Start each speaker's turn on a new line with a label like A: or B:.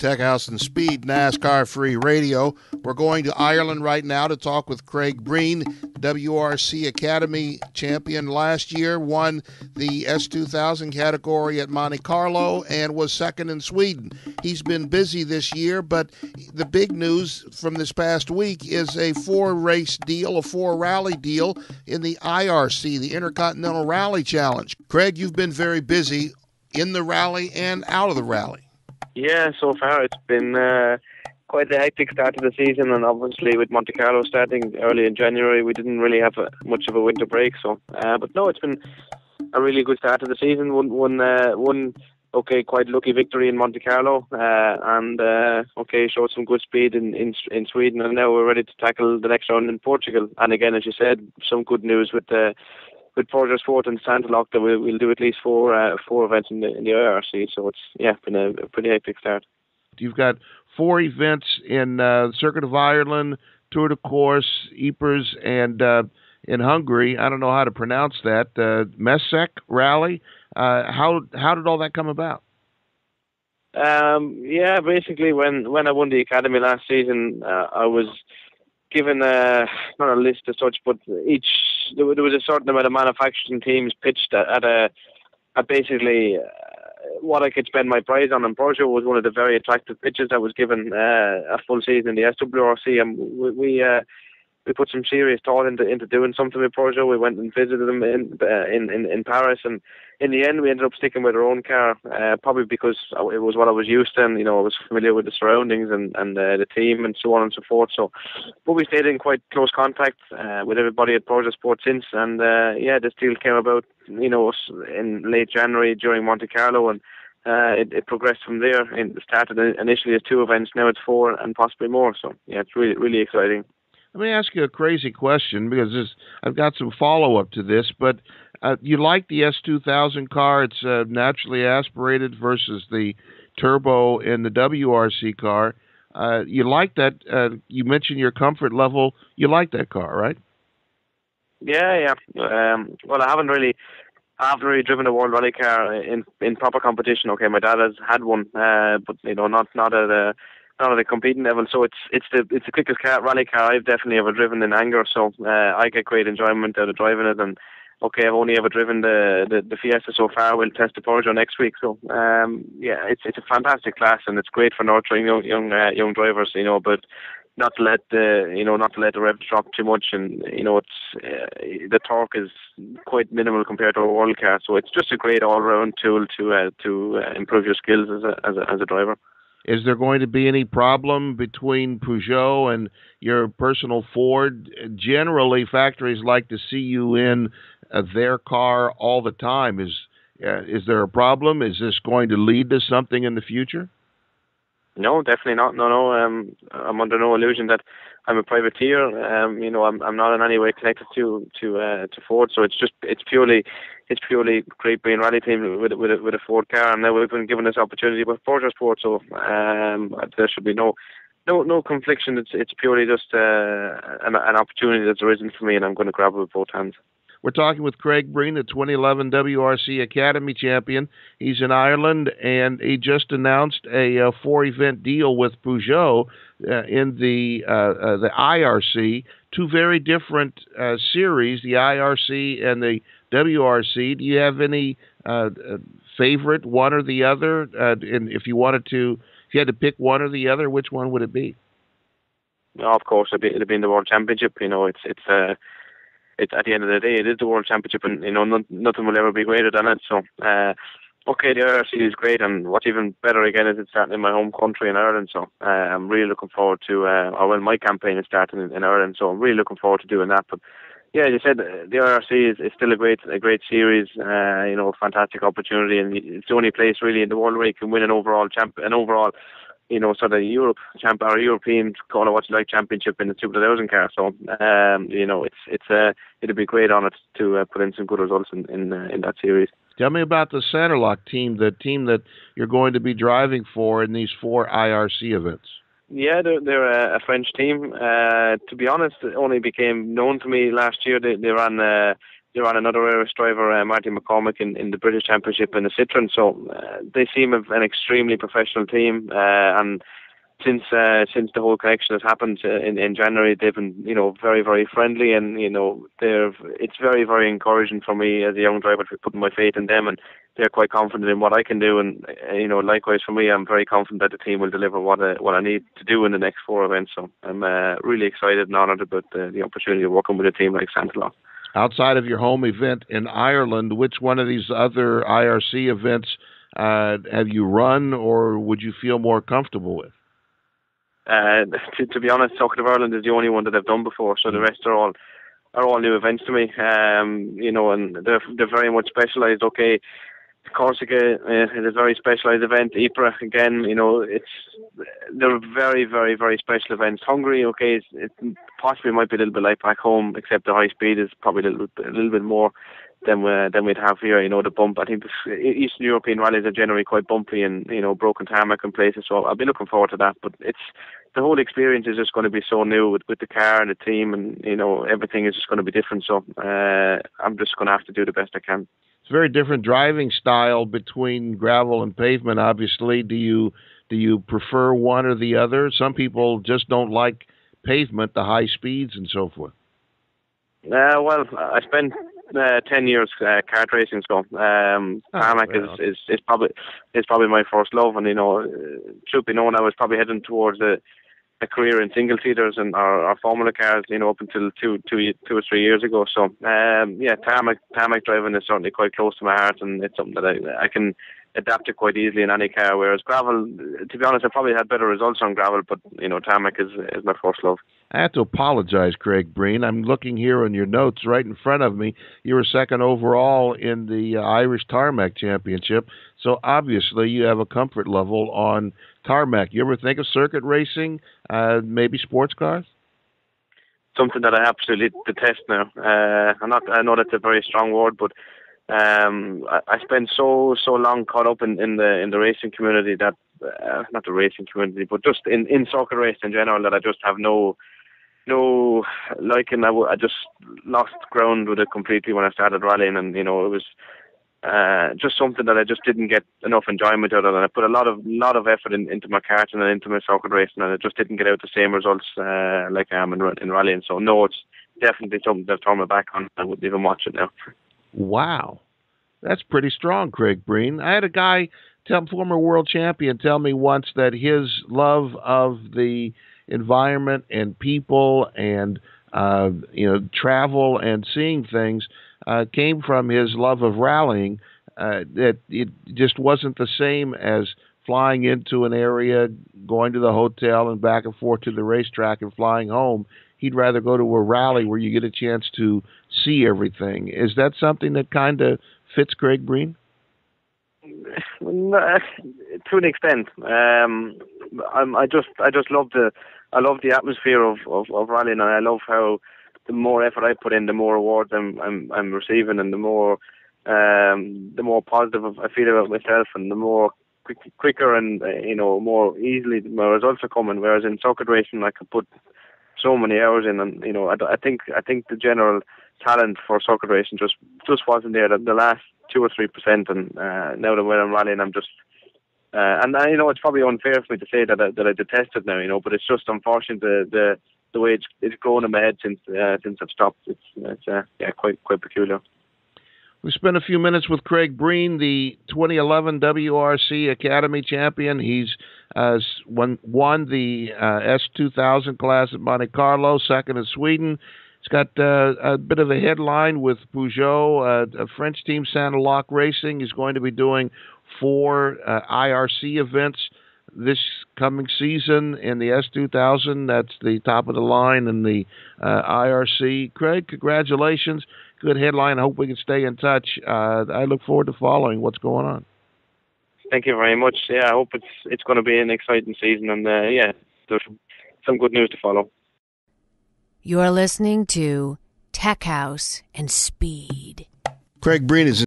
A: Tech House and Speed NASCAR Free Radio. We're going to Ireland right now to talk with Craig Breen, WRC Academy champion last year, won the S2000 category at Monte Carlo and was second in Sweden. He's been busy this year, but the big news from this past week is a 4-race deal, a 4-rally deal in the IRC, the Intercontinental Rally Challenge. Craig, you've been very busy in the rally and out of the rally.
B: Yeah, so far it's been quite a hectic start to the season, and obviously with Monte Carlo starting early in January, we didn't really have much of a winter break. So, but no, it's been a really good start to the season. One quite lucky victory in Monte Carlo, and showed some good speed in Sweden, and now we're ready to tackle the next round in Portugal. And again, as you said, some good news with Porter Sport and Santalock that we'll do at least four events in the IRC. So it's been a pretty hectic start.
C: You've got 4 events in Circuit of Ireland, Tour de Corse, Ypres, and in Hungary. I don't know how to pronounce that. Meszek Rally. How did all that come about?
B: Basically when I won the Academy last season, I was given not a list as such, but there was a certain amount of manufacturing teams pitched at basically what I could spend my prize on, and Peugeot was one of the very attractive pitches that was given a full season in the SWRC, and we put some serious thought into doing something with Peugeot. We went and visited them in Paris, and in the end we ended up sticking with our own car, probably because it was what I was used to, and I was familiar with the surroundings and the team and so on and so forth. So, but we stayed in quite close contact with everybody at Peugeot Sport since, and this deal came about in late January during Monte Carlo, and it progressed from there. It started initially as 2 events, now it's 4 and possibly more. So it's really, really exciting.
C: Let me ask you a crazy question, because I've got some follow-up to this, but you like the S2000 car. It's naturally aspirated versus the turbo in the WRC car. You like that. You mentioned your comfort level. You like that car, right?
B: Yeah. Well, I haven't really driven a World Rally car in proper competition. Okay, my dad has had one, but not at a competing level. So it's the quickest rally car I've definitely ever driven in anger. So I get great enjoyment out of driving it. And okay, I've only ever driven the Fiesta so far. We'll test the Peugeot next week. So it's a fantastic class, and it's great for nurturing young drivers. But not to let the revs drop too much, and it's the torque is quite minimal compared to a world car. So it's just a great all-round tool to improve your skills as a driver.
C: Is there going to be any problem between Peugeot and your personal Ford? Generally, factories like to see you in their car all the time. Is there a problem? Is this going to lead to something in the future?
B: No, definitely not. No. I'm under no illusion that I'm a privateer. I'm not in any way connected to Ford. So it's purely Great Britain Rally Team with a Ford car, and now we've been given this opportunity with Porter Sport. So there should be no confliction. It's purely just an opportunity that's arisen for me, and I'm going to grab it with both hands.
C: We're talking with Craig Breen, the 2011 WRC Academy champion. He's in Ireland, and he just announced a 4-event deal with Peugeot in the IRC. 2 very different series, the IRC and the WRC. Do you have any favorite, one or the other? And if you had to pick one or the other, which one would it be?
B: No, of course, it'd be in the World Championship. It's at the end of the day, it is the World Championship, and nothing will ever be greater than it. So, the IRC is great, and what's even better again is it's starting in my home country in Ireland. So, I'm really looking forward to. My campaign is starting in Ireland, so I'm really looking forward to doing that. But yeah, as you said, the IRC is still a great series. Fantastic opportunity, and it's the only place really in the world where you can win an overall sort of European call it what you like championship in the Super 2000 car. So it'd be great on it to put in some good results in that series.
C: Tell me about the Santalock team, the team that you're going to be driving for in these 4 IRC events.
B: Yeah, they're a French team. To be honest, it only became known to me last year. They ran They're on another Irish driver, Martin McCormick, in the British Championship in the Citroen. So they seem an extremely professional team, and since the whole connection has happened in January, they've been very, very friendly, and it's very, very encouraging for me as a young driver to be putting my faith in them, and they're quite confident in what I can do, and likewise for me, I'm very confident that the team will deliver what I need to do in the next 4 events. So I'm really excited and honoured about the opportunity of working with a team like Santalog.
C: Outside of your home event in Ireland, which one of these other IRC events have you run, or would you feel more comfortable with?
B: To be honest, Circuit of Ireland is the only one that I've done before, so the rest are all new events to me. And they're very much specialised. Okay, Corsica is a very specialised event. Ypres again, they're very, very, very special events. Hungary, okay, it possibly might be a little bit like back home, except the high speed is probably a little bit more than we'd have here. The bump. I think the Eastern European rallies are generally quite bumpy and broken tarmac in places. So I'll be looking forward to that. But the whole experience is just going to be so new with the car and the team, and everything is just going to be different. So I'm just going to have to do the best I can.
C: It's a very different driving style between gravel and pavement. Obviously, do you prefer one or the other? Some people just don't like pavement, the high speeds and so forth.
B: Well, I spent 10 years kart racing, so tarmac is probably my first love, and truth be known, I was probably heading towards a career in single seaters and our formula cars, up until two or 3 years ago. So tarmac driving is certainly quite close to my heart, and it's something that I can adapt to quite easily in any car. Whereas gravel, to be honest, I probably had better results on gravel, but tarmac is my first love.
C: I have to apologize, Craig Breen. I'm looking here on your notes right in front of me. You were second overall in the Irish Tarmac Championship, so obviously you have a comfort level on tarmac. You ever think of circuit racing, maybe sports cars?
B: Something that I absolutely detest now. I know that's a very strong word, but I spent so long caught up in the racing community that not the racing community, but just in circuit racing in general, that I just have no liking. I just lost ground with it completely when I started rallying, and it was just something that I just didn't get enough enjoyment out of. And I put a lot of effort into my karting and into my circuit racing, and I just didn't get out the same results like I am in rallying. So no, it's definitely something that I've turned my back on. I wouldn't even watch it now.
C: Wow, that's pretty strong, Craig Breen. I had a guy, former world champion, tell me once that his love of the environment and people and travel and seeing things came from his love of rallying. That it just wasn't the same as flying into an area, going to the hotel and back and forth to the racetrack and flying home. He'd rather go to a rally where you get a chance to see everything. Is that something that kind of fits Craig Breen?
B: To an extent. I just love the atmosphere of rallying, and I love how the more effort I put in, the more rewards I'm receiving, and the more positive I feel about myself, and the more quicker and more easily my results are coming. Whereas in circuit racing, I could put so many hours in, and I think the general talent for circuit racing just wasn't there. The last 2 or 3%, and now that when I'm rallying, I'm just and it's probably unfair for me to say that I detest it now, but it's just unfortunate the way it's grown in my head since I've stopped. It's quite peculiar.
C: We spent a few minutes with Craig Breen, the 2011 WRC Academy champion. He's won the S2000 class at Monte Carlo, second in Sweden. He's got a bit of a headline with Peugeot, a French team, Santalog Racing. He's going to be doing 4 IRC events this coming season in the S2000. That's the top of the line in the IRC. Craig, congratulations. Good headline. I hope we can stay in touch. I look forward to following what's going on.
B: Thank you very much. Yeah, I hope it's going to be an exciting season, and there's some good news to follow.
D: You're listening to Tech House and Speed.
A: Craig Breen is